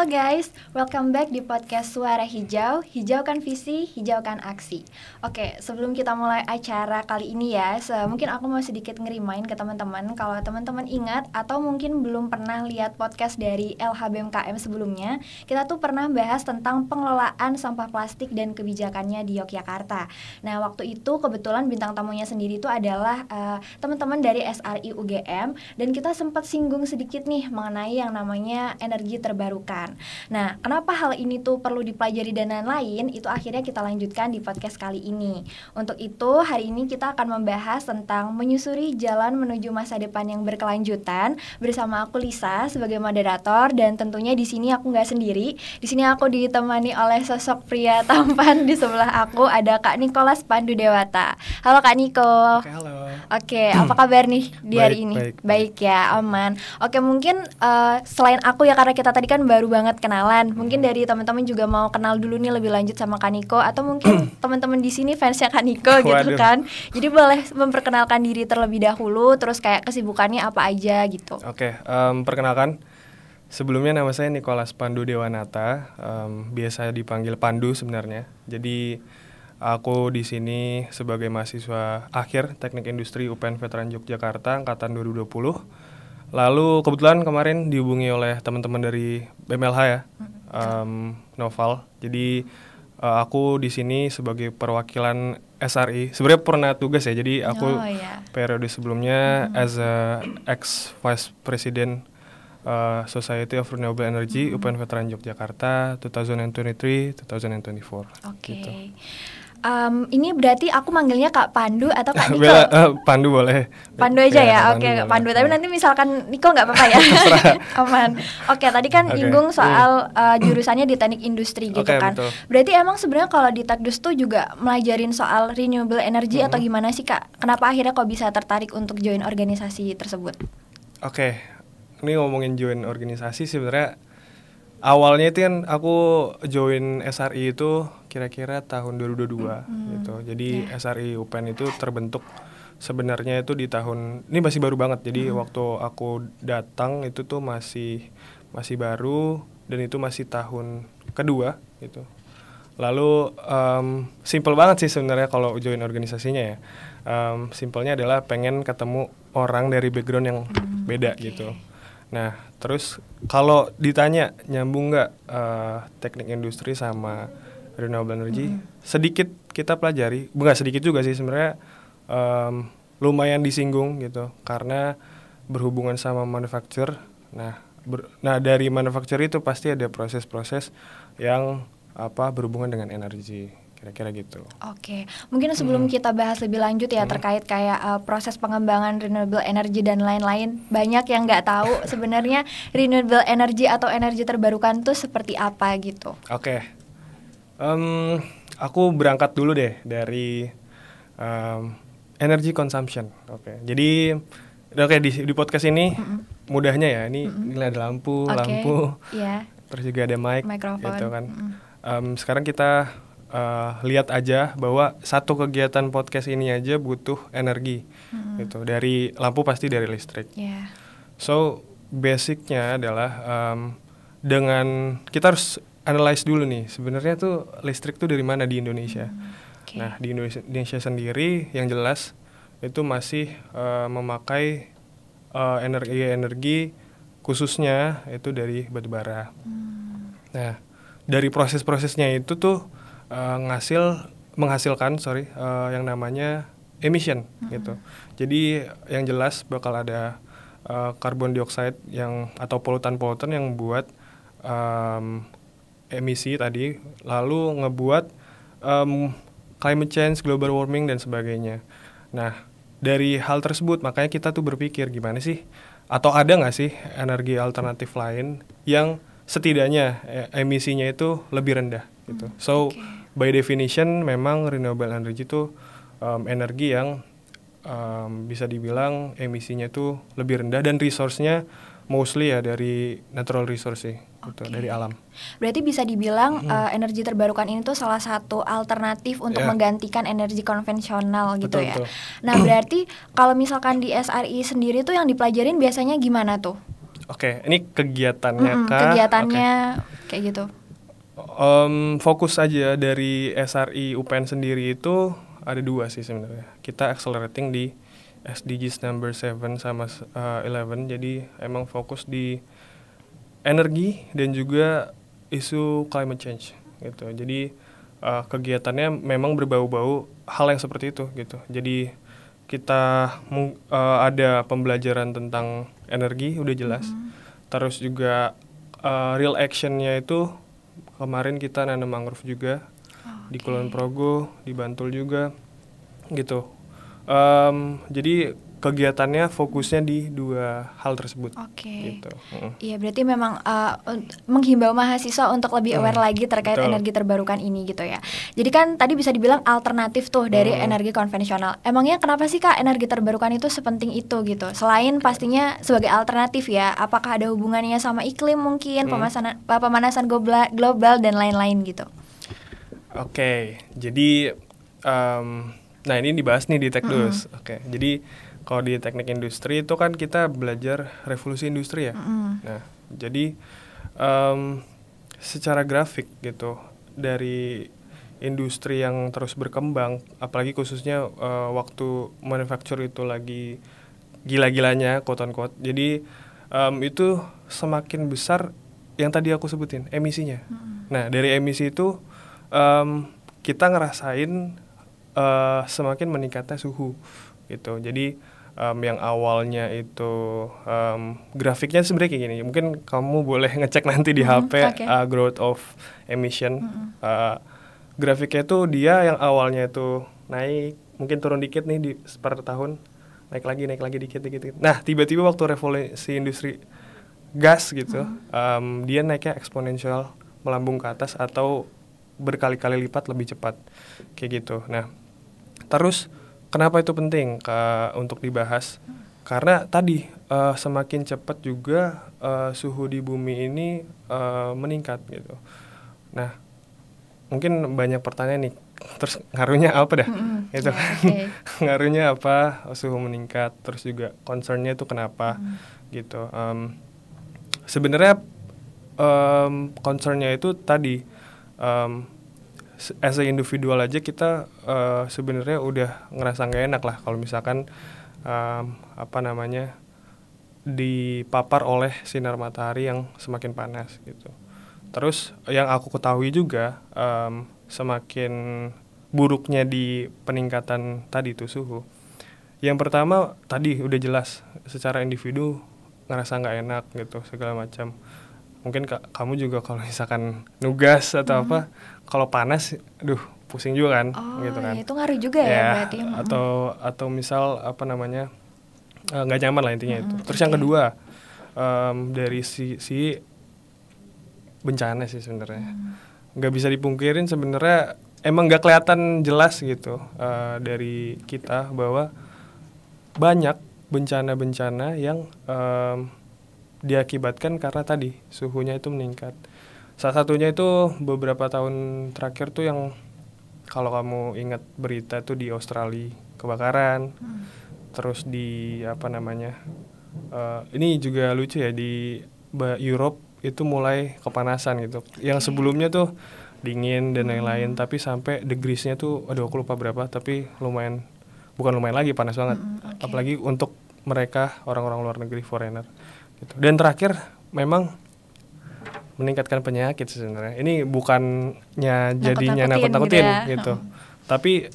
Halo guys, welcome back di podcast Suara Hijau, hijaukan visi, hijaukan aksi. Oke, sebelum kita mulai acara kali ini ya, mungkin aku mau sedikit ngerimain ke teman-teman. Kalau teman-teman ingat atau mungkin belum pernah lihat podcast dari LHBMKM sebelumnya, kita tuh pernah bahas tentang pengelolaan sampah plastik dan kebijakannya di Yogyakarta. Nah, waktu itu kebetulan bintang tamunya sendiri itu adalah teman-teman dari SRI UGM, dan kita sempat singgung sedikit nih mengenai yang namanya energi terbarukan. Nah, kenapa hal ini tuh perlu dipelajari dan lain-lain, itu akhirnya kita lanjutkan di podcast kali ini. Untuk itu, hari ini kita akan membahas tentang menyusuri jalan menuju masa depan yang berkelanjutan bersama aku Lisa sebagai moderator, dan tentunya di sini aku nggak sendiri. Di sini aku ditemani oleh sosok pria tampan. Di sebelah aku ada Kak Nicholas Pandu Dewata. Halo Kak Niko. Oke, halo. Oke, apa kabar nih di hari ini? Baik ya, aman. Oke, mungkin selain aku ya, karena kita tadi kan baru banget kenalan, mungkin dari teman-teman juga mau kenal dulu nih lebih lanjut sama Kak Niko, atau mungkin teman-teman di sini fansnya Kak Niko gitu kan. Jadi boleh memperkenalkan diri terlebih dahulu, terus kayak kesibukannya apa aja gitu. Oke, perkenalkan, sebelumnya nama saya Nicholas Pandu Dewanata, biasa dipanggil Pandu sebenarnya. Jadi aku di sini sebagai mahasiswa akhir Teknik Industri UPN Veteran Yogyakarta angkatan 2020. Lalu kebetulan kemarin dihubungi oleh teman-teman dari BMLH ya, Noval. Jadi aku di sini sebagai perwakilan SRI. Sebenarnya pernah tugas ya. Jadi aku periode sebelumnya as a ex Vice President Society of Renewable Energy UPN Veteran Yogyakarta 2023-2024. Oke. Gitu. Ini berarti aku manggilnya Kak Pandu atau Kak Niko? Pandu boleh. Pandu aja ya, oke Pandu. Tapi nanti misalkan Niko nggak apa-apa ya? Aman. Oke, tadi kan nyinggung soal jurusannya di teknik industri gitu kan. Betul. Berarti emang sebenarnya kalau di Tekdus tuh juga melajarin soal renewable energy atau gimana sih Kak? Kenapa akhirnya kok bisa tertarik untuk join organisasi tersebut? Oke, ini ngomongin join organisasi sebenarnya awalnya itu kan aku join SRI itu kira-kira tahun 2022 gitu. Jadi SRI UPN itu terbentuk sebenarnya itu di tahun ini masih baru banget. Jadi waktu aku datang itu tuh masih baru, dan itu masih tahun kedua gitu. Lalu simple banget sih sebenarnya kalau join organisasinya ya. Simpelnya adalah pengen ketemu orang dari background yang beda gitu. Nah, terus kalau ditanya nyambung nggak teknik industri sama renewable energy, sedikit kita pelajari, nggak sedikit juga sih sebenarnya, lumayan disinggung gitu, karena berhubungan sama manufacture. Nah dari manufacture itu pasti ada proses-proses yang berhubungan dengan energi. Kira-kira gitu. Oke, mungkin sebelum kita bahas lebih lanjut ya terkait kayak proses pengembangan renewable energy dan lain-lain, banyak yang nggak tahu sebenarnya renewable energy atau energi terbarukan tuh seperti apa gitu. Oke, aku berangkat dulu deh dari energy consumption. Oke, jadi di podcast ini mudahnya ya, ini ada lampu, terus juga ada mikrofon, gitu kan. Sekarang kita lihat aja bahwa satu kegiatan podcast ini aja butuh energi gitu. Dari lampu pasti dari listrik. So basicnya adalah dengan kita harus analyze dulu nih sebenarnya tuh listrik tuh dari mana di Indonesia. Nah di Indonesia sendiri yang jelas itu masih memakai energi khususnya itu dari batubara. Nah dari proses-prosesnya itu tuh menghasilkan yang namanya emission gitu. Jadi yang jelas bakal ada karbon dioksida atau polutan-polutan yang buat emisi tadi, lalu ngebuat climate change, global warming dan sebagainya. Nah dari hal tersebut makanya kita tuh berpikir gimana sih, atau ada nggak sih energi alternatif lain yang setidaknya emisinya itu lebih rendah gitu. By definition memang renewable energy itu energi yang bisa dibilang emisinya itu lebih rendah, dan resource-nya mostly ya dari natural resource sih, gitu, dari alam. Berarti bisa dibilang energi terbarukan ini tuh salah satu alternatif untuk menggantikan energi konvensional gitu. Betul, ya. Betul. Nah berarti kalau misalkan di SRI sendiri tuh yang dipelajarin biasanya gimana tuh? Oke, ini kegiatannya kah? Kegiatannya kayak gitu. Fokus aja dari SRI UPN sendiri itu ada 2 sih sebenarnya. Kita accelerating di SDGs number 7 sama 11. Jadi emang fokus di energi dan juga isu climate change gitu. Jadi kegiatannya memang berbau-bau hal yang seperti itu gitu. Jadi kita ada pembelajaran tentang energi udah jelas. Terus juga real actionnya itu kemarin kita nanam mangrove juga di Kulon Progo, di Bantul juga gitu. Jadi kegiatannya fokusnya di 2 hal tersebut. Gitu. Iya, berarti memang menghimbau mahasiswa untuk lebih aware lagi terkait energi terbarukan ini gitu ya. Jadi kan tadi bisa dibilang alternatif tuh dari energi konvensional. Emangnya kenapa sih Kak energi terbarukan itu sepenting itu gitu? Selain pastinya sebagai alternatif ya, apakah ada hubungannya sama iklim mungkin, pemanasan global dan lain-lain gitu? Oke, jadi nah ini dibahas nih di Tekdus. Jadi kalau di teknik industri itu kan kita belajar revolusi industri ya. Nah, jadi secara grafik gitu dari industri yang terus berkembang, apalagi khususnya waktu manufacture itu lagi gila-gilanya, quote unquote. Jadi itu semakin besar yang tadi aku sebutin emisinya. Nah, dari emisi itu kita ngerasain semakin meningkatnya suhu gitu. Jadi yang awalnya itu grafiknya sebenarnya kayak gini. Mungkin kamu boleh ngecek nanti di HP growth of emission. Grafiknya itu dia yang awalnya itu naik, mungkin turun dikit nih di per tahun, naik lagi dikit. Nah, tiba-tiba waktu revolusi industri gas gitu, dia naiknya eksponensial, melambung ke atas atau berkali-kali lipat lebih cepat kayak gitu. Nah, terus kenapa itu penting untuk dibahas? Karena tadi semakin cepat juga suhu di bumi ini meningkat gitu. Nah, mungkin banyak pertanyaan nih. Terus ngaruhnya apa dah? Gitu kan? Ngaruhnya apa? Suhu meningkat. Terus juga concernnya itu kenapa? Gitu. Sebenarnya concernnya itu tadi. As a individual aja kita sebenarnya udah ngerasa nggak enak lah kalau misalkan dipapar oleh sinar matahari yang semakin panas gitu. Terus yang aku ketahui juga semakin buruknya di peningkatan tadi itu suhu. Yang pertama tadi udah jelas secara individu ngerasa nggak enak gitu segala macam. Mungkin kamu juga kalau misalkan nugas atau apa, kalau panas, pusing juga kan, gitu kan. Itu ngaruh juga ya berarti. Atau misal nggak nyaman lah intinya itu. Terus yang kedua dari si bencana sih sebenarnya, nggak bisa dipungkirin sebenarnya emang nggak kelihatan jelas gitu dari kita bahwa banyak bencana-bencana yang diakibatkan karena tadi suhunya itu meningkat. Salah satunya itu beberapa tahun terakhir tuh yang kalau kamu ingat berita tuh di Australia kebakaran, terus di ini juga lucu ya di Europe itu mulai kepanasan gitu. Yang sebelumnya tuh dingin dan lain-lain, tapi sampai degreesnya tuh aku lupa berapa, tapi bukan lumayan lagi, panas banget. Apalagi untuk mereka orang-orang luar negeri, foreigner. Gitu. Dan terakhir memang meningkatkan penyakit sebenarnya. Ini bukannya jadinya nakut-nakutin gitu. Tapi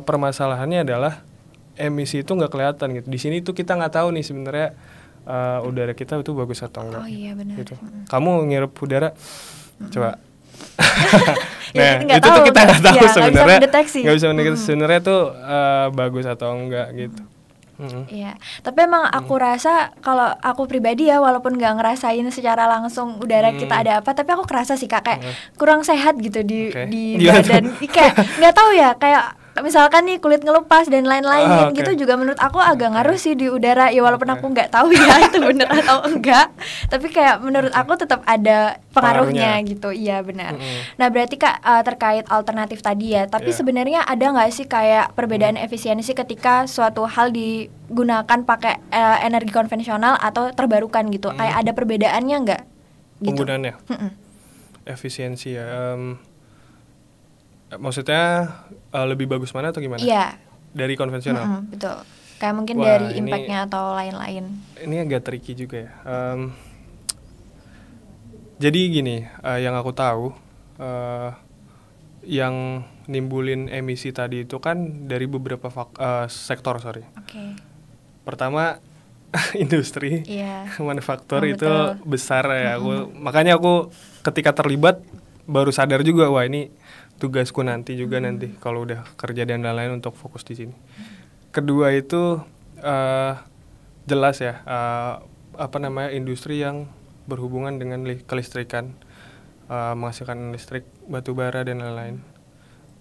permasalahannya adalah emisi itu nggak kelihatan gitu. Di sini tuh kita nggak tahu nih sebenarnya udara kita itu bagus atau enggak. Benar. Gitu. Kamu ngirup udara, coba. Nah, itu tuh kita nggak tahu sebenarnya. Nggak bisa mendeteksi sebenarnya tuh bagus atau enggak gitu. Iya, tapi emang aku rasa kalau aku pribadi ya, walaupun nggak ngerasain secara langsung udara kita ada apa, tapi aku kerasa sih Kak kayak kurang sehat gitu di badan. Kayak nggak tahu ya, kayak misalkan nih kulit ngelupas dan lain-lain Okay. gitu juga menurut aku agak ngaruh sih di udara ya, walaupun aku nggak tahu ya itu bener atau enggak, tapi kayak menurut aku tetap ada pengaruhnya gitu. Iya benar. Nah berarti Kak, terkait alternatif tadi ya, tapi sebenarnya ada nggak sih kayak perbedaan efisiensi ketika suatu hal digunakan pakai energi konvensional atau terbarukan gitu? Kayak ada perbedaannya nggak gitu? Penggunaannya efisiensi ya, maksudnya lebih bagus mana atau gimana? Iya. Dari konvensional. Betul. Kayak mungkin Wah, dari ini- impact-nya atau lain-lain. Ini agak tricky juga ya. Jadi gini, yang aku tahu, yang nimbulin emisi tadi itu kan dari beberapa sektor, sorry. Oke. Pertama industri, Iya. manufaktur Oh, itu betul. besar ya. Makanya aku ketika terlibat baru sadar juga, wah ini tugasku nanti juga nanti kalau udah kerja dan lain-lain untuk fokus di sini. Kedua itu jelas ya, industri yang berhubungan dengan kelistrikan, menghasilkan listrik, batu bara dan lain-lain.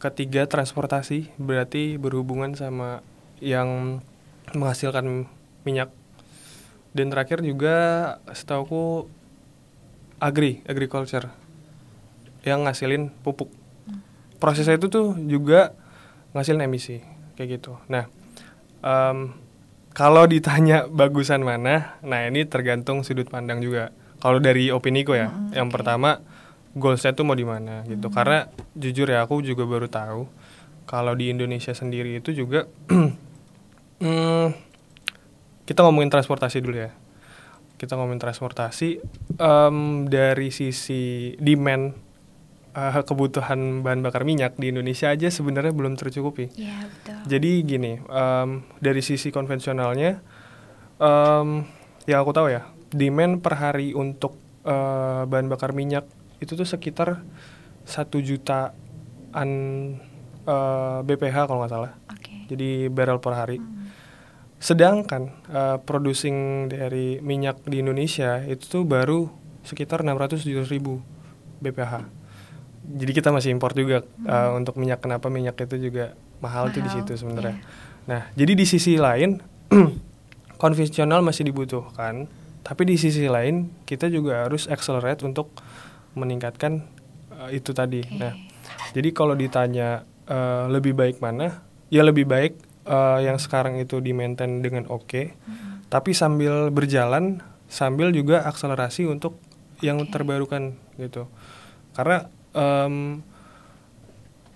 Ketiga transportasi, berarti berhubungan sama yang menghasilkan minyak. Dan terakhir juga setauku agriculture yang ngasilin pupuk. Prosesnya itu tuh juga ngasilin emisi kayak gitu. Nah, kalau ditanya bagusan mana, nah ini tergantung sudut pandang juga. Kalau dari opiniku ya, yang pertama goalsnya tuh mau di mana gitu. Karena jujur ya aku juga baru tahu kalau di Indonesia sendiri itu juga kita ngomongin transportasi dulu ya. Kita ngomongin transportasi dari sisi demand, kebutuhan bahan bakar minyak di Indonesia aja sebenarnya belum tercukupi. Iya betul. Jadi gini, dari sisi konvensionalnya, yang aku tahu ya, demand per hari untuk bahan bakar minyak itu tuh sekitar 1 jutaan BPH kalau nggak salah. Oke. Jadi barrel per hari. Sedangkan producing dari minyak di Indonesia itu tuh baru sekitar 600-700 ribu BPH. Jadi kita masih impor juga untuk minyak. Kenapa minyak itu juga mahal tuh di situ sebenarnya. Nah, jadi di sisi lain konvensional masih dibutuhkan, tapi di sisi lain kita juga harus accelerate untuk meningkatkan itu tadi. Nah, jadi kalau ditanya lebih baik mana, ya lebih baik yang sekarang itu di-maintain dengan oke, tapi sambil berjalan, sambil juga akselerasi untuk yang terbarukan gitu. Karena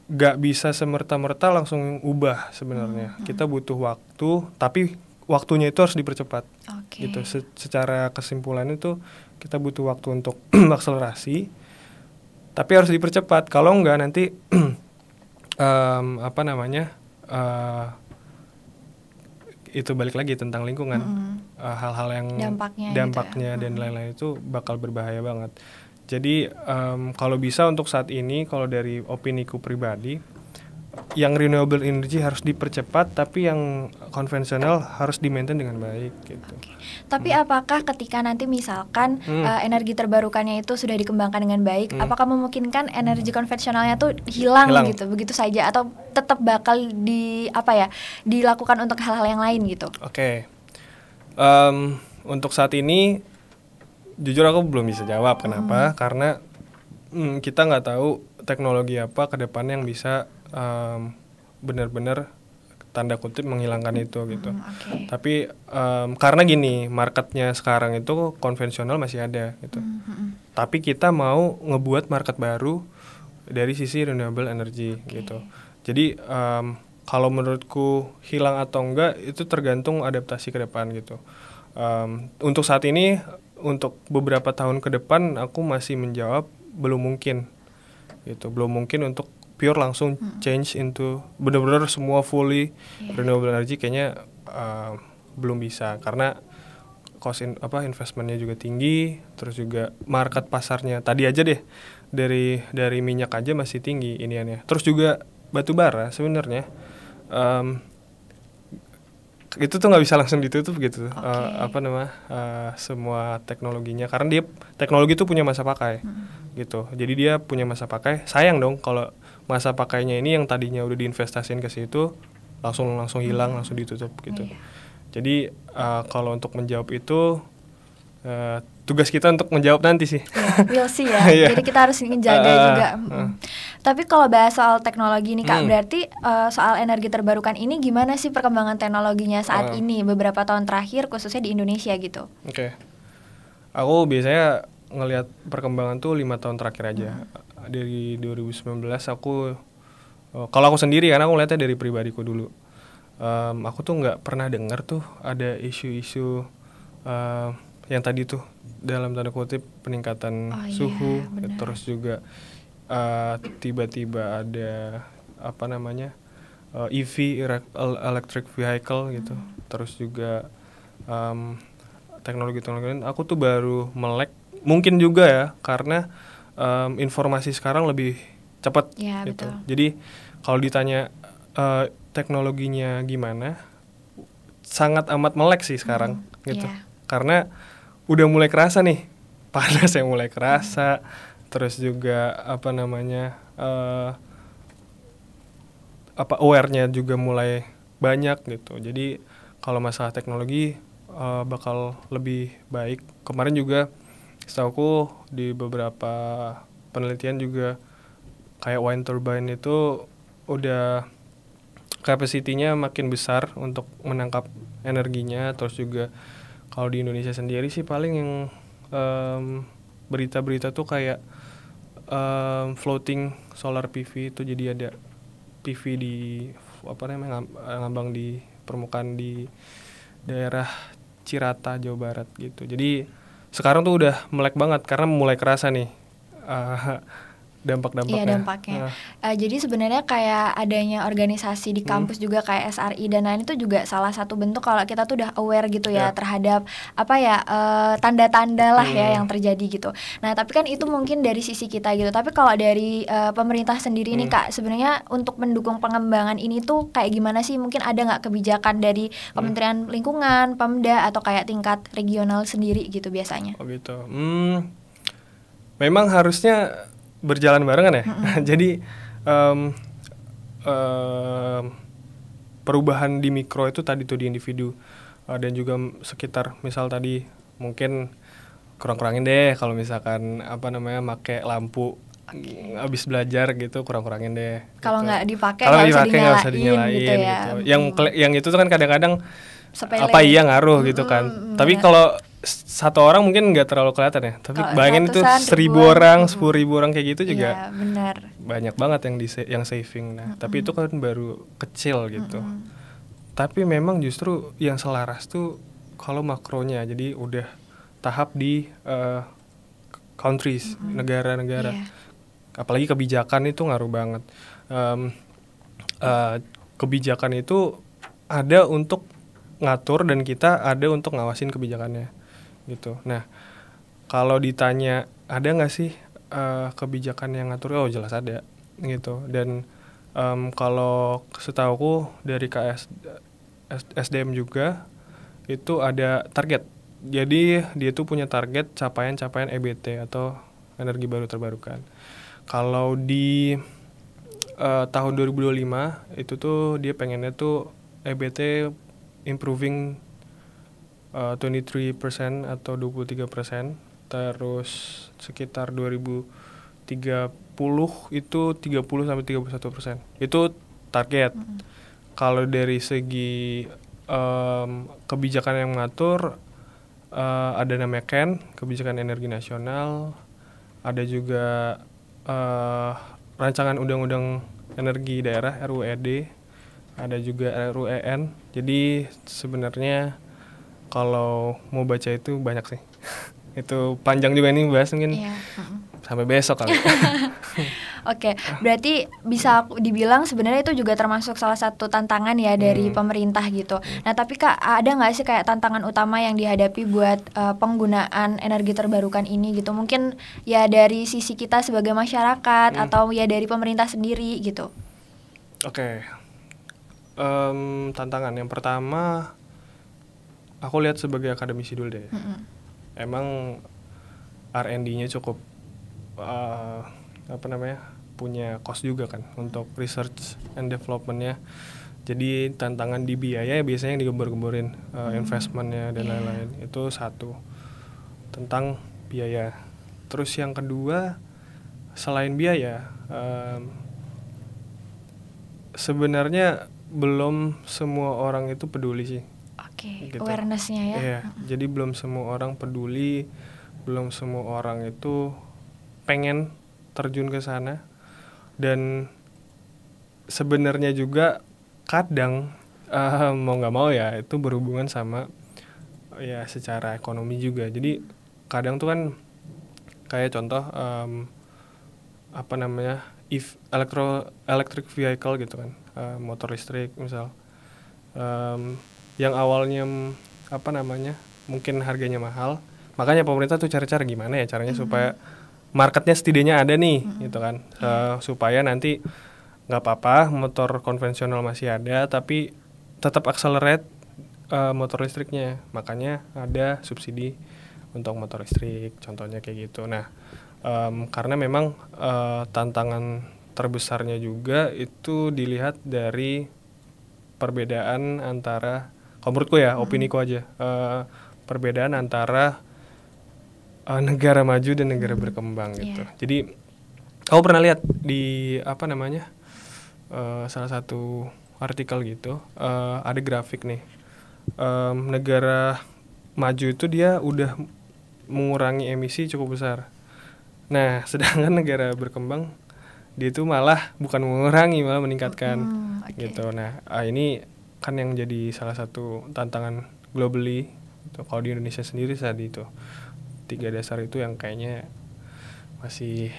gak bisa semerta-merta langsung ubah sebenarnya. Kita butuh waktu, tapi waktunya itu harus dipercepat. Gitu. Secara kesimpulan itu kita butuh waktu untuk akselerasi, tapi harus dipercepat. Kalau enggak nanti itu balik lagi tentang lingkungan, hal-hal yang dampaknya gitu dan lain-lain itu bakal berbahaya banget. Jadi kalau bisa untuk saat ini, kalau dari opiniku pribadi, yang renewable energy harus dipercepat, tapi yang konvensional harus di-maintain dengan baik gitu. Tapi apakah ketika nanti misalkan energi terbarukannya itu sudah dikembangkan dengan baik, apakah memungkinkan energi konvensionalnya tuh hilang gitu begitu saja, atau tetap bakal dilakukan untuk hal-hal yang lain gitu? Oke. Untuk saat ini jujur aku belum bisa jawab kenapa, karena kita nggak tahu teknologi apa ke depan yang bisa benar-benar tanda kutip menghilangkan itu gitu. Tapi karena gini, marketnya sekarang itu konvensional masih ada gitu. Tapi kita mau ngebuat market baru dari sisi renewable energy gitu. Jadi kalau menurutku hilang atau enggak itu tergantung adaptasi ke depan gitu. Untuk saat ini, untuk beberapa tahun ke depan aku masih menjawab belum mungkin gitu. Belum mungkin untuk pure langsung change into benar-benar semua fully renewable energy, kayaknya belum bisa karena cost investmentnya juga tinggi, terus juga market pasarnya tadi aja deh dari minyak aja masih tinggi iniannya, terus juga batu bara sebenarnya itu tuh nggak bisa langsung ditutup gitu. Semua teknologinya, karena dia teknologi itu punya masa pakai gitu, jadi dia punya masa pakai. Sayang dong kalau masa pakainya ini yang tadinya udah diinvestasiin ke situ langsung hilang, langsung ditutup gitu. Jadi kalau untuk menjawab itu tugas kita untuk menjawab nanti sih. We'll see ya. Jadi kita harus menjaga juga. Tapi kalau bahas soal teknologi nih Kak, berarti soal energi terbarukan ini gimana sih perkembangan teknologinya saat ini beberapa tahun terakhir khususnya di Indonesia gitu? Oke. Aku biasanya ngelihat perkembangan tuh 5 tahun terakhir aja. Dari 2019 aku kalau aku sendiri karena aku ngeliatnya dari pribadiku dulu. Aku tuh nggak pernah dengar tuh ada isu-isu yang tadi tuh dalam tanda kutip peningkatan suhu, terus juga tiba-tiba ada apa namanya EV electric vehicle gitu, terus juga teknologi lain. Aku tuh baru melek, mungkin juga ya karena informasi sekarang lebih cepat gitu. Betul. Jadi kalau ditanya teknologinya gimana, sangat amat melek sih sekarang gitu. Karena udah mulai kerasa nih, panas yang mulai kerasa, terus juga apa namanya aware-nya juga mulai banyak gitu. Jadi kalau masalah teknologi bakal lebih baik. Kemarin juga setauku di beberapa penelitian juga kayak wind turbine itu udah capacity-nya makin besar untuk menangkap energinya. Terus juga kalau di Indonesia sendiri sih paling yang berita-berita tuh kayak floating solar PV itu, jadi ada PV di apa namanya ngambang di permukaan di daerah Cirata, Jawa Barat gitu. Jadi sekarang tuh udah melek banget karena mulai kerasa nih dampaknya. Dampaknya. Jadi sebenarnya kayak adanya organisasi di kampus juga kayak SRI dan lain itu juga salah satu bentuk kalau kita tuh udah aware gitu ya terhadap apa ya tanda-tanda lah ya yang terjadi gitu. Nah tapi kan itu mungkin dari sisi kita gitu. Tapi kalau dari pemerintah sendiri nih Kak, sebenarnya untuk mendukung pengembangan ini tuh kayak gimana sih? Mungkin ada nggak kebijakan dari Kementerian Lingkungan, Pemda atau kayak tingkat regional sendiri gitu biasanya? Oh gitu. Memang harusnya berjalan barengan ya. Jadi perubahan di mikro itu tadi tuh di individu dan juga sekitar, misal tadi mungkin kurang-kurangin deh kalau misalkan apa namanya pakai lampu abis belajar gitu, kurang-kurangin deh. Kalau nggak gitu. dipakai nggak usah dinyalain gitu ya. Yang itu tuh kan kadang-kadang sepele. Apa iya ngaruh gitu kan. Tapi kalau satu orang mungkin nggak terlalu kelihatan ya. Tapi bayangin itu 1.000 orang, 10.000 orang kayak gitu juga benar. banyak banget yang saving. Nah, tapi itu kan baru kecil gitu. Tapi memang justru yang selaras tuh kalau makronya. Jadi udah tahap di countries, negara-negara. Apalagi kebijakan itu ngaruh banget. Kebijakan itu ada untuk ngatur dan kita ada untuk ngawasin kebijakannya gitu. Nah kalau ditanya ada nggak sih kebijakan yang ngatur, oh jelas ada gitu. Dan kalau setauku dari SDM juga itu ada target. Jadi dia tuh punya target capaian EBT atau energi baru terbarukan. Kalau di tahun 2025 itu tuh dia pengennya tuh EBT improving 23% atau 23%. Terus sekitar 2030 itu 30-31%. Itu target. Kalau dari segi kebijakan yang mengatur ada namanya kebijakan energi nasional, ada juga rancangan undang-undang energi daerah RUED, ada juga RUEN. Jadi sebenarnya kalau mau baca itu banyak sih. Itu panjang juga nih bahas mungkin sampai besok kali. Oke, berarti bisa dibilang sebenarnya itu juga termasuk salah satu tantangan ya dari pemerintah gitu. Nah tapi Kak, ada nggak sih kayak tantangan utama yang dihadapi buat penggunaan energi terbarukan ini gitu? Mungkin ya dari sisi kita sebagai masyarakat atau ya dari pemerintah sendiri gitu. Oke. Tantangan yang pertama aku lihat sebagai akademisi dulu deh. Emang R&D-nya cukup punya cost juga kan untuk research and developmentnya. Jadi tantangan di biaya biasanya yang digembor-gemborin investmentnya dan lain-lain. Itu satu tentang biaya. Terus yang kedua, selain biaya, sebenarnya belum semua orang itu peduli sih. Oke, gitu. Awareness-nya ya. Iya, jadi belum semua orang peduli, belum semua orang itu pengen terjun ke sana. Dan sebenarnya juga kadang mau nggak mau ya itu berhubungan sama ya secara ekonomi juga. Jadi kadang tuh kan kayak contoh apa namanya electric vehicle gitu kan, motor listrik misal, yang awalnya apa namanya mungkin harganya mahal, makanya pemerintah tuh cari-cari gimana ya caranya supaya marketnya setidaknya ada nih gitu kan, supaya nanti nggak apa-apa motor konvensional masih ada tapi tetap accelerate motor listriknya, makanya ada subsidi untuk motor listrik contohnya kayak gitu. Nah karena memang tantangan terbesarnya juga itu dilihat dari perbedaan antara, kalau menurutku ya opiniku aja, perbedaan antara negara maju dan negara berkembang gitu. Jadi kamu pernah lihat di apa namanya salah satu artikel gitu, ada grafik nih, negara maju itu dia udah mengurangi emisi cukup besar. Nah sedangkan negara berkembang dia itu malah bukan mengurangi, malah meningkatkan gitu. Nah ini kan yang jadi salah satu tantangan globally gitu. Kalau di Indonesia sendiri saat itu 3 dasar itu yang kayaknya masih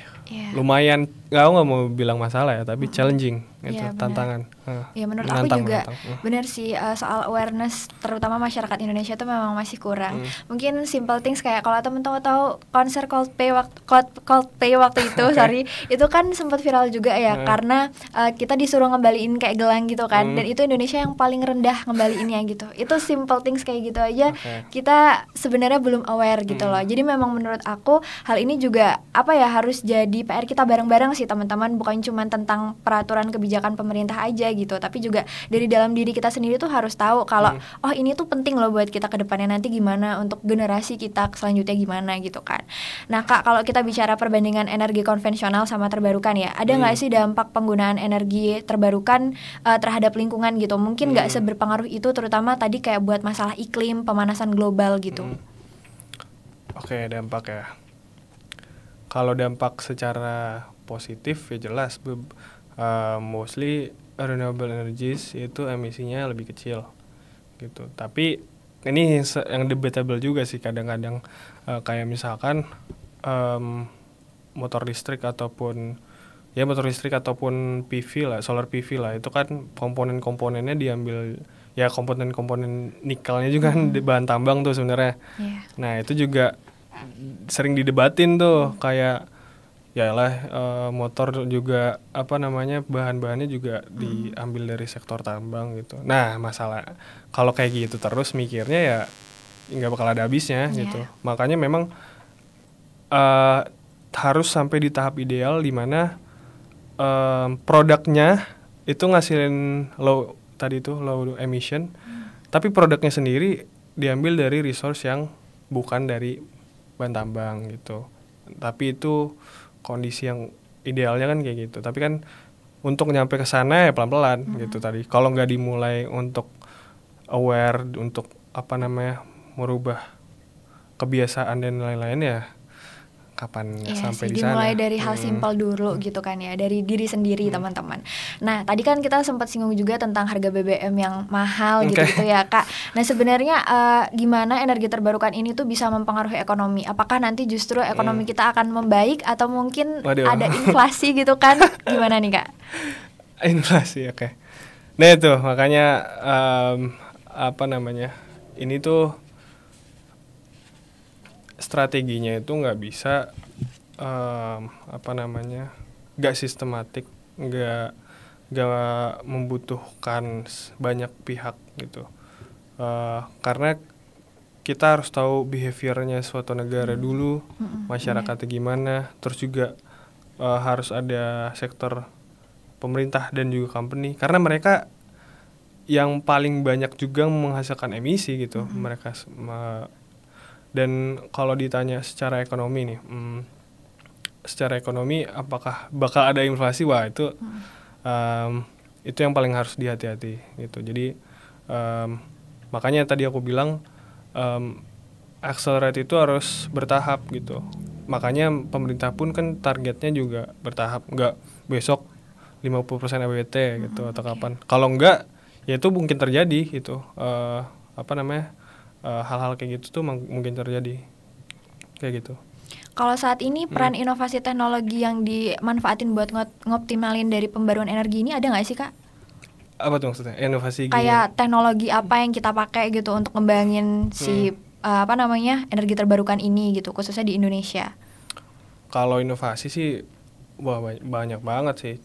lumayan, nggak mau bilang masalah ya, tapi challenging gitu, tantangan. Ya menurut aku juga benar sih, soal awareness terutama masyarakat Indonesia itu memang masih kurang. Mungkin simple things kayak kalau teman-teman tahu konser Coldplay waktu itu, sorry, itu kan sempat viral juga ya, karena kita disuruh ngembaliin kayak gelang gitu kan, dan itu Indonesia yang paling rendah ngembaliinnya gitu. Itu simple things kayak gitu aja kita sebenarnya belum aware gitu loh. Jadi memang menurut aku hal ini juga apa ya, harus jadi PR kita bareng-bareng sih teman-teman, bukan cuma tentang peraturan kebijakan pemerintah aja gitu, tapi juga dari dalam diri kita sendiri tuh harus tahu kalau oh ini tuh penting loh buat kita ke depannya nanti gimana, untuk generasi kita selanjutnya gimana gitu kan. Nah Kak, kalau kita bicara perbandingan energi konvensional sama terbarukan ya, ada nggak sih dampak penggunaan energi terbarukan terhadap lingkungan gitu? Mungkin nggak seberpengaruh itu, terutama tadi kayak buat masalah iklim, pemanasan global gitu. Oke, dampak ya. Kalau dampak secara positif ya jelas, mostly renewable energies itu emisinya lebih kecil gitu. Tapi ini yang debatable juga sih kadang-kadang, kayak misalkan motor listrik ataupun PV lah, solar PV lah, itu kan komponen-komponennya diambil ya, komponen-komponen nikelnya juga kan bahan tambang tuh sebenarnya. Nah itu juga sering didebatin tuh, kayak yalah motor juga apa namanya bahan-bahannya juga diambil dari sektor tambang gitu. Nah masalah kalau kayak gitu terus mikirnya ya nggak bakal ada habisnya gitu. Makanya memang harus sampai di tahap ideal di mana produknya itu ngasilin low emission, tapi produknya sendiri diambil dari resource yang bukan dari bahan tambang gitu. Tapi itu kondisi yang idealnya kan kayak gitu. Tapi kan untuk nyampe ke sana ya pelan-pelan gitu tadi. Kalau nggak dimulai untuk aware, untuk apa namanya merubah kebiasaan dan lain-lain ya kapan sampai di sana. Dimulai dari hal simpel dulu gitu kan ya, dari diri sendiri teman-teman. Nah tadi kan kita sempat singgung juga tentang harga BBM yang mahal gitu ya Kak. Nah sebenarnya gimana energi terbarukan ini tuh bisa mempengaruhi ekonomi? Apakah nanti justru ekonomi kita akan membaik atau mungkin ada inflasi gitu kan? Gimana nih Kak? Inflasi, oke. Nah itu makanya apa namanya, ini tuh strateginya itu nggak bisa nggak sistematik, nggak membutuhkan banyak pihak gitu, karena kita harus tahu behaviornya suatu negara dulu, masyarakatnya gimana, terus juga harus ada sektor pemerintah dan juga company, karena mereka yang paling banyak juga menghasilkan emisi gitu. Mereka dan kalau ditanya secara ekonomi nih, secara ekonomi apakah bakal ada inflasi? Wah itu itu yang paling harus dihati-hati gitu. Jadi makanya tadi aku bilang accelerate itu harus bertahap gitu. Makanya pemerintah pun kan targetnya juga bertahap, nggak besok 50% EBT gitu atau kapan. Kalau enggak ya itu mungkin terjadi gitu. Hal-hal kayak gitu tuh mungkin terjadi kayak gitu. Kalau saat ini peran inovasi teknologi yang dimanfaatin buat ngoptimalin dari pembaruan energi ini ada nggak sih Kak? Apa tuh maksudnya? Inovasi kayak teknologi apa yang kita pakai gitu untuk ngembangin si energi terbarukan ini gitu, khususnya di Indonesia. Kalau inovasi sih banyak banget sih.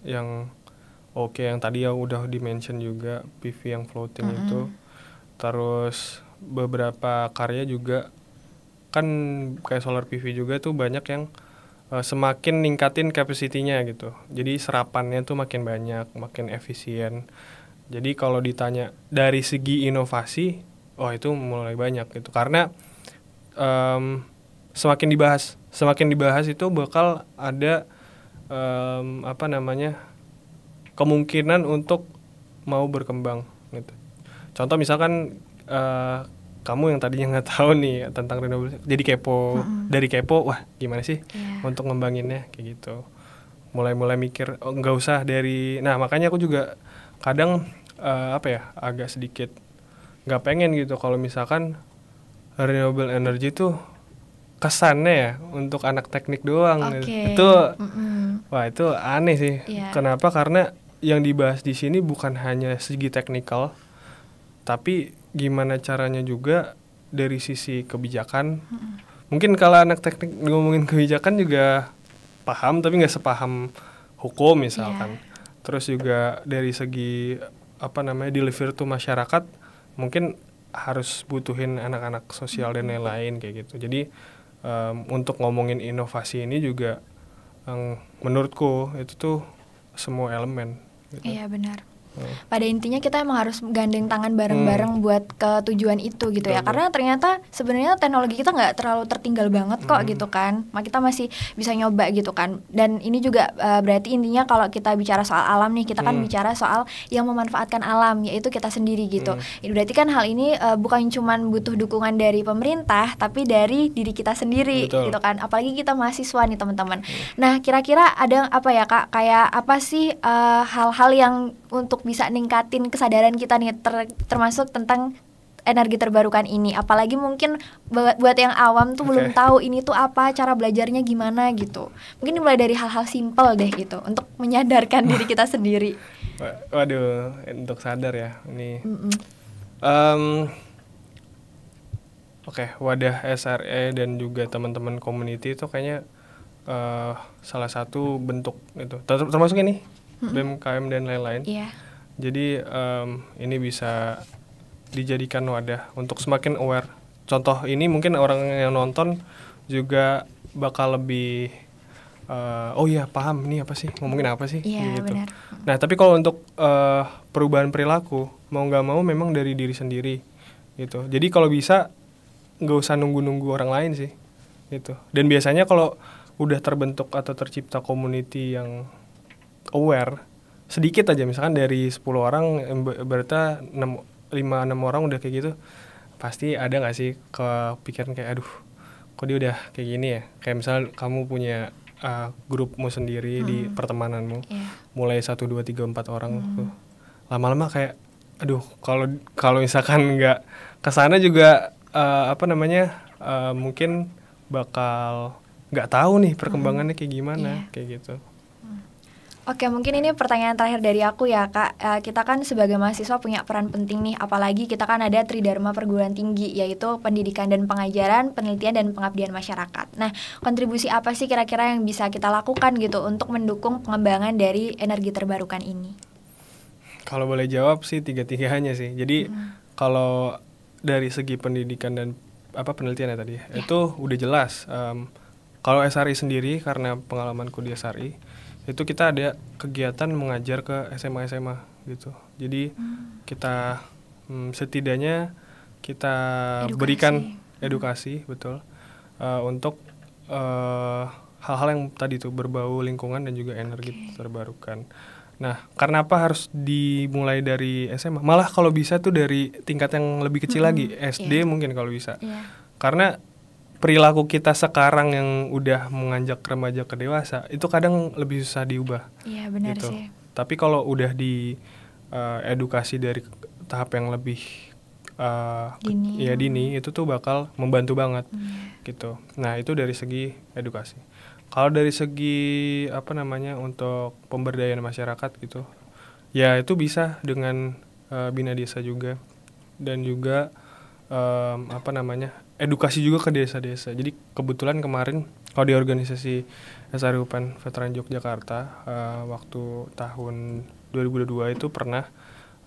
Yang yang tadi ya udah di-mention juga PV yang floating itu. Terus beberapa karya juga kan kayak solar PV juga tuh banyak yang semakin ningkatin capacity-nya gitu. Jadi serapannya tuh makin banyak, makin efisien. Jadi kalau ditanya dari segi inovasi, itu mulai banyak gitu. Karena semakin dibahas itu bakal ada kemungkinan untuk mau berkembang gitu. Contoh misalkan kamu yang tadinya nggak tahu nih tentang renewable, jadi kepo. Dari kepo, wah gimana sih untuk ngembanginnya kayak gitu. Mulai mikir, nggak usah dari. Nah makanya aku juga kadang agak sedikit nggak pengen gitu kalau misalkan renewable energy tuh kesannya ya untuk anak teknik doang. Itu wah itu aneh sih. Kenapa? Karena yang dibahas di sini bukan hanya segi teknikal, tapi gimana caranya juga dari sisi kebijakan. Mungkin kalau anak teknik ngomongin kebijakan juga paham, tapi nggak sepaham hukum misalkan. Terus juga dari segi deliver to masyarakat, mungkin harus butuhin anak-anak sosial dan lain-lain kayak gitu. Jadi untuk ngomongin inovasi ini juga menurutku itu tuh semua elemen gitu. Iya benar. Pada intinya kita emang harus gandeng tangan bareng-bareng buat ke tujuan itu gitu ya. Karena ternyata sebenarnya teknologi kita nggak terlalu tertinggal banget kok gitu kan. Kita masih bisa nyoba gitu kan. Dan ini juga berarti intinya kalau kita bicara soal alam nih, kita kan bicara soal yang memanfaatkan alam, yaitu kita sendiri gitu. Berarti kan hal ini bukan cuman butuh dukungan dari pemerintah, tapi dari diri kita sendiri. Betul. Gitu kan. Apalagi kita mahasiswa nih teman-teman. Nah kira-kira ada apa ya Kak, kayak apa sih hal-hal yang untuk bisa ningkatin kesadaran kita nih termasuk tentang energi terbarukan ini, apalagi mungkin buat yang awam tuh belum tahu ini tuh apa, cara belajarnya gimana gitu. Mungkin dimulai dari hal-hal simpel deh gitu untuk menyadarkan diri kita sendiri. Waduh, untuk sadar ya ini. Wadah SRE dan juga teman-teman community itu kayaknya salah satu bentuk itu. Termasuk ini BMKM dan lain-lain. Jadi ini bisa dijadikan wadah untuk semakin aware. Contoh ini mungkin orang yang nonton juga bakal lebih paham nih apa sih, ngomongin apa sih gitu. Benar. Nah tapi kalau untuk perubahan perilaku mau nggak mau memang dari diri sendiri gitu. Jadi kalau bisa nggak usah nunggu orang lain sih gitu. Dan biasanya kalau udah terbentuk atau tercipta community yang aware, sedikit aja misalkan dari 10 orang berarti 5-6 orang udah kayak gitu, pasti ada gak sih kepikiran kayak aduh kok dia udah kayak gini ya. Kayak misal kamu punya grupmu sendiri di pertemananmu, mulai 1, 2, 3, 4 orang tuh. Lama-lama kayak aduh kalau misalkan gak kesana juga mungkin bakal gak tahu nih perkembangannya kayak gimana kayak gitu. Oke, mungkin ini pertanyaan terakhir dari aku ya Kak. Kita kan sebagai mahasiswa punya peran penting nih, apalagi kita kan ada Tridharma Perguruan Tinggi, yaitu pendidikan dan pengajaran, penelitian dan pengabdian masyarakat. Nah, kontribusi apa sih kira-kira yang bisa kita lakukan gitu untuk mendukung pengembangan dari energi terbarukan ini? Kalau boleh jawab sih 3-3-nya sih. Jadi kalau dari segi pendidikan dan penelitian ya tadi, itu udah jelas. Kalau SRI sendiri, karena pengalamanku di SRI, itu kita ada kegiatan mengajar ke SMA gitu. Jadi kita setidaknya kita berikan edukasi, betul, untuk hal-hal yang tadi tuh berbau lingkungan dan juga energi terbarukan. Nah, karena apa harus dimulai dari SMA? Malah kalau bisa tuh dari tingkat yang lebih kecil lagi, SD mungkin kalau bisa. Karena perilaku kita sekarang yang udah menganjak remaja ke dewasa itu kadang lebih susah diubah. Iya, benar gitu. sih. Tapi kalau udah di edukasi dari tahap yang lebih dini itu tuh bakal membantu banget gitu. Nah, itu dari segi edukasi. Kalau dari segi untuk pemberdayaan masyarakat gitu, ya itu bisa dengan bina desa juga, dan juga edukasi juga ke desa-desa. Jadi kebetulan kemarin kalau di organisasi SRI UPN Veteran Yogyakarta waktu tahun 2022 itu pernah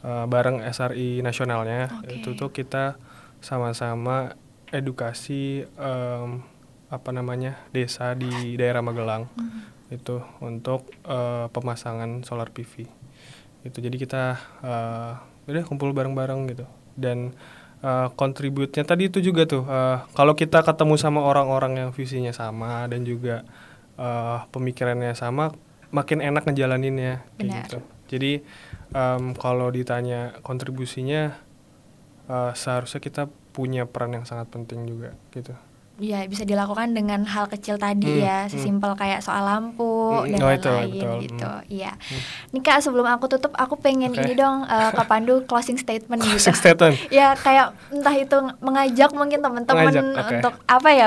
bareng SRI nasionalnya, itu tuh kita sama-sama edukasi desa di daerah Magelang itu untuk pemasangan solar PV. Itu jadi kita udah kumpul bareng-bareng gitu, dan kontributnya tadi itu juga tuh kalau kita ketemu sama orang-orang yang visinya sama dan juga pemikirannya sama, makin enak ngejalaninnya kayak gitu. Jadi kalau ditanya kontribusinya, seharusnya kita punya peran yang sangat penting juga gitu. Ya, bisa dilakukan dengan hal kecil tadi ya, sesimpel kayak soal lampu dan lain-lain gitu. Iya. Nih Kak, sebelum aku tutup, aku pengen ini dong Kak Pandu closing statement gitu. Closing statement. Ya, kayak entah itu mengajak mungkin teman-teman untuk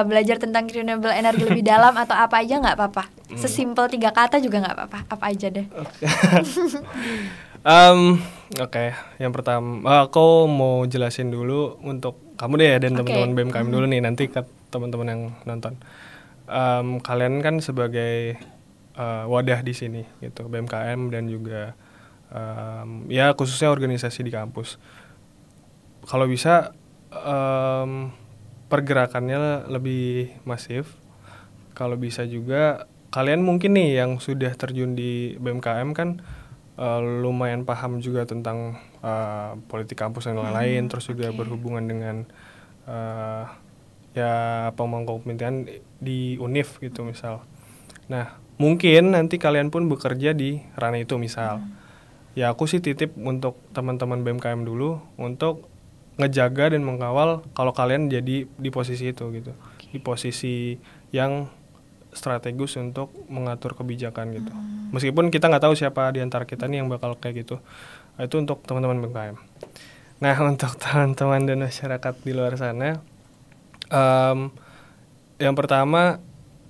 belajar tentang renewable energy lebih dalam atau apa aja, nggak apa-apa. Sesimpel 3 kata juga nggak apa-apa. Apa aja deh. Yang pertama aku mau jelasin dulu untuk kamu deh dan teman-teman BMKM dulu nih, nanti ke teman-teman yang nonton. Kalian kan sebagai wadah di sini gitu, BMKM dan juga ya khususnya organisasi di kampus. Kalau bisa pergerakannya lebih masif. Kalau bisa juga kalian mungkin nih yang sudah terjun di BMKM kan lumayan paham juga tentang politik kampus dan lain-lain, terus juga berhubungan dengan pemangku-pemerintahan di UNIF gitu misal. Nah, mungkin nanti kalian pun bekerja di ranah itu misal. Ya aku sih titip untuk teman-teman BMKM dulu untuk ngejaga dan mengawal kalau kalian jadi di posisi itu gitu. Di posisi yang strategis untuk mengatur kebijakan gitu. Meskipun kita nggak tahu siapa di antara kita nih yang bakal kayak gitu. Itu untuk teman-teman BMKM. Nah, untuk teman-teman dan masyarakat di luar sana, yang pertama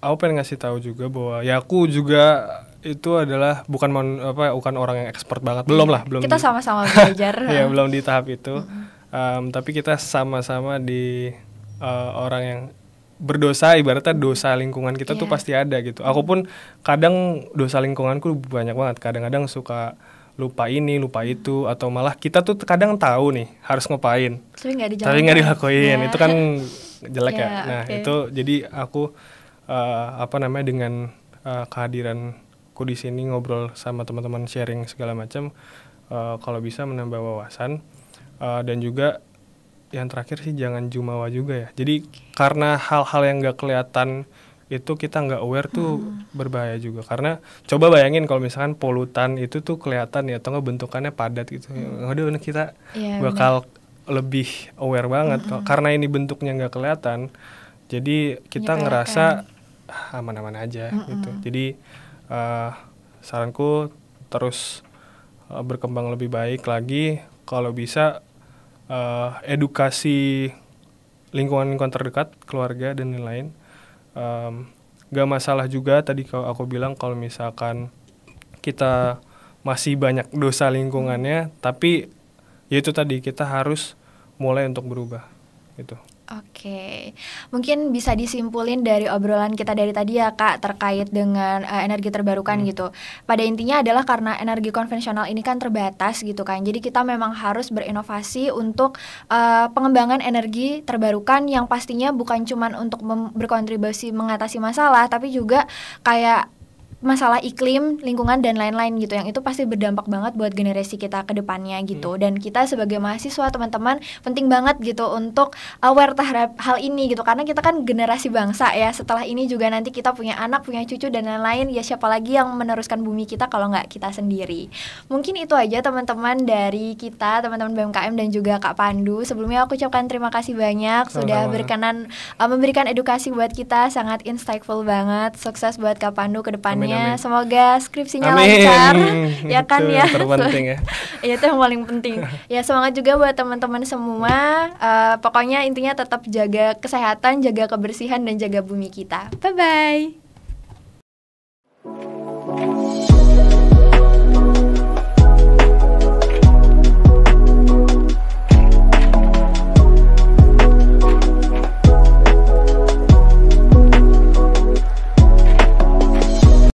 aku pengen ngasih tahu juga bahwa ya aku juga itu adalah bukan orang yang expert banget, belum kita sama-sama belajar. Ya belum di tahap itu. Tapi kita sama-sama di orang yang berdosa, ibaratnya dosa lingkungan kita tuh pasti ada gitu. Aku pun kadang dosa lingkunganku banyak banget. Kadang-kadang suka lupa ini, lupa itu, atau malah kita tuh kadang tahu nih harus ngapain, tapi nggak dilakuin. Itu kan jelek ya. Nah itu jadi aku dengan kehadiranku di sini ngobrol sama teman-teman, sharing segala macam, kalau bisa menambah wawasan, dan juga yang terakhir sih jangan jumawa juga ya. Jadi karena hal-hal yang nggak kelihatan itu kita nggak aware tuh berbahaya juga. Karena coba bayangin kalau misalkan polutan itu tuh kelihatan ya, atau nggak bentukannya padat gitu. Waduh, kita bakal lebih aware banget. Karena ini bentuknya nggak kelihatan, jadi kita ngerasa aman-aman aja gitu. Jadi saranku terus berkembang lebih baik lagi. Kalau bisa edukasi lingkungan terdekat, keluarga dan lain-lain. Gak masalah juga tadi kalau aku bilang kalau misalkan kita masih banyak dosa lingkungannya, tapi ya itu tadi kita harus mulai untuk berubah gitu. Oke, mungkin bisa disimpulin dari obrolan kita dari tadi ya Kak, terkait dengan energi terbarukan gitu. Pada intinya adalah karena energi konvensional ini kan terbatas gitu kan, jadi kita memang harus berinovasi untuk pengembangan energi terbarukan yang pastinya bukan cuman untuk berkontribusi mengatasi masalah, tapi juga kayak masalah iklim, lingkungan dan lain-lain gitu, yang itu pasti berdampak banget buat generasi kita ke depannya gitu. Dan kita sebagai mahasiswa teman-teman penting banget gitu untuk aware terhadap hal ini gitu, karena kita kan generasi bangsa ya. Setelah ini juga nanti kita punya anak, punya cucu dan lain-lain, ya siapa lagi yang meneruskan bumi kita kalau nggak kita sendiri. Mungkin itu aja teman-teman dari kita, teman-teman BMKM dan juga Kak Pandu. Sebelumnya aku ucapkan terima kasih banyak sudah berkenan memberikan edukasi buat kita, sangat insightful banget. Sukses buat Kak Pandu ke depannya. Amin. Semoga skripsinya lancar, ya kan ya. Terpenting ya. Itu yang paling penting. Ya semangat juga buat teman-teman semua. Pokoknya intinya tetap jaga kesehatan, jaga kebersihan dan jaga bumi kita. Bye bye.